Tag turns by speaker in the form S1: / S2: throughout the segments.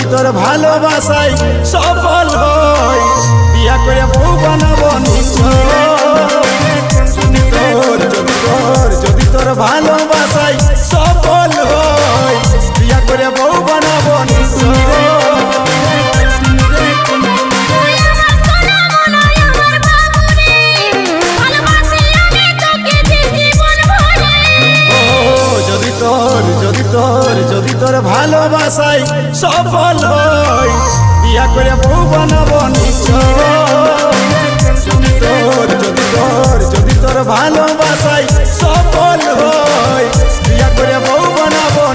S1: তোর ভালোবাসায় সফল হই বিয়া করে বউ বানাবো যদি তোর ভালোবাসায় সফল হই বিয়া করে বউ বানাবো যদি তোর ভালোবাসায় সফল হই বিয়া করে বউ বানাবো যদি তোর ভালোবাসায় সফল হই বিয়া করে বউ বানাবো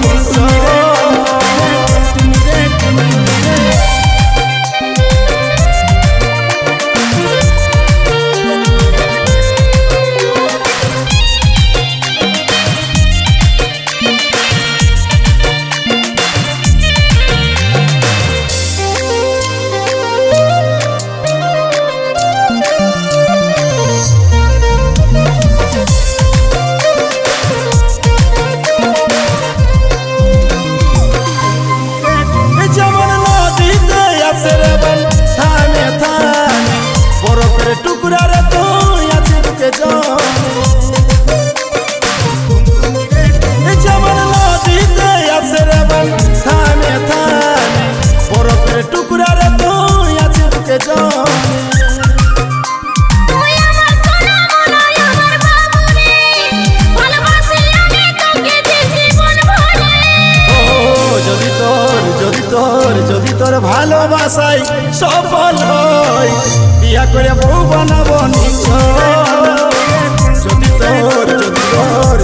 S1: টুকরা রে তুই আছিস বুকে যেমন নদীতে আসে রে বল থামে থামে বরফের টুকরা রে তুই আছিস বুকে যদি তোর ভালোবাসায় সফল হই বিয়া করে বউ বানাবো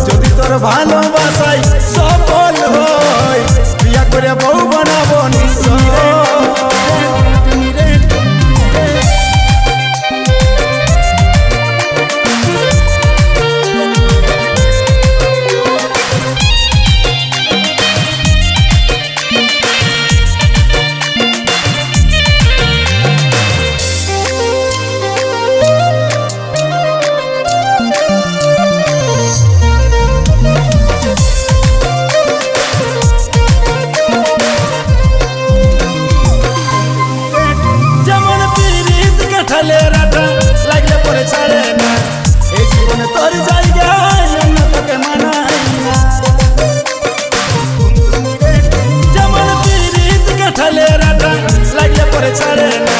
S1: যদি তোর ভালোবাসায় সফল হই বিয়া করে বউ বানাবো লাগলে পরে ছাড়ে না এই জীবনে তোর জায়গায় অন্য তোকে মানাই না যেমন পিরিত কাঠালে রাটা লাগলে পরে ছাড়ে না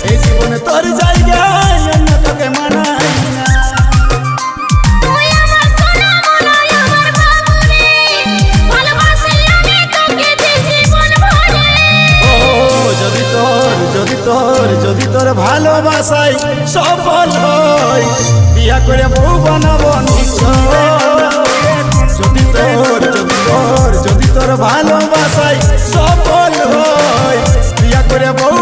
S1: এই জীবনে তোর জায়গায় অন্য তোকে মানাই না যদি তোর ভালোবাসায় সফল হই বিয়া করে বউ বানাবো যদি তোর ভালোবাসায় সফল হই বিয়া করে বউ